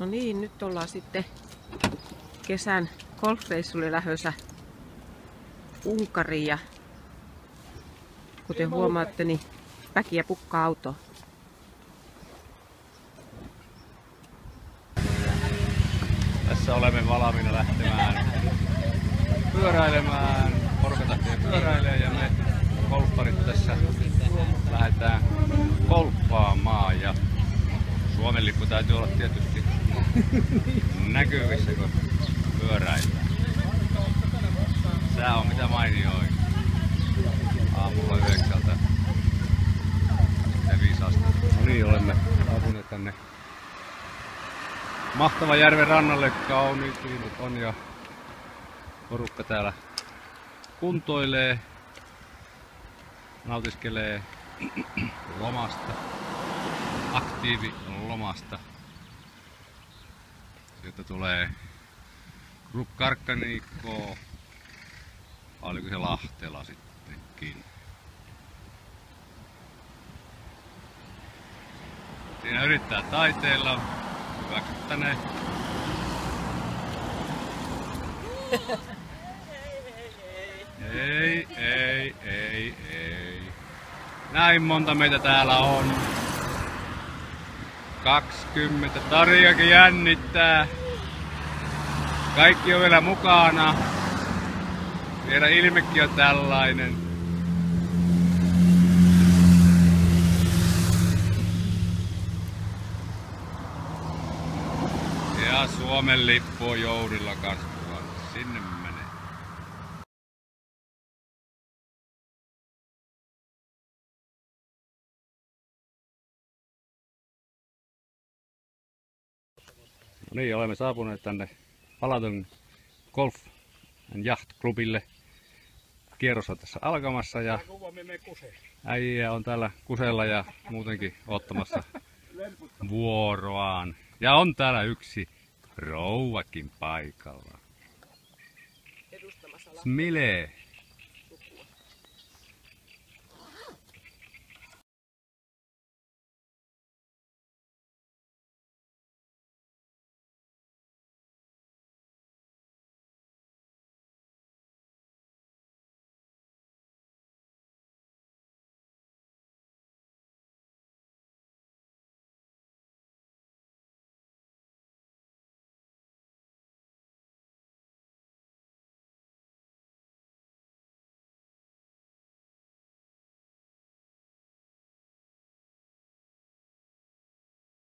No niin, nyt ollaan sitten kesän golfreissulle lähdössä Unkariin ja kuten huomaatte, niin väkiä pukkaa autoon. Tässä olemme valmiina lähtemään pyöräilemään. Porukat lähtee pyöräilemään ja me golfarit tässä lähdetään golfaamaan. Ja Suomen lippu täytyy olla tietysti näkyvissä, kun pyöräillään. Sää on mitä mainioin. Aamulla 9 ja 5 astetta. No niin, olemme saapuneet tänne Mahtavan järven rannalle. Kauniit ilmat on ja porukka täällä kuntoilee, nautiskelee lomasta, aktiivilomasta. Sieltä tulee Karkkaniikkoa, oliko se Lahtela sittenkin. Siinä yrittää taiteilla, hyväksyttäneen. Ei. Näin monta meitä täällä on. 20. Tarjakin jännittää. Kaikki on vielä mukana. Vielä ilmekin on tällainen. Ja Suomen lippu on joudilla kanssa. Sinne menee. No niin, olemme saapuneet tänne Palaton Golf and Yacht Clubille. Kierros on tässä alkamassa ja äijä on täällä kusella ja muutenkin ottamassa vuoroaan. Ja on täällä yksi rouvakin paikalla. Smile!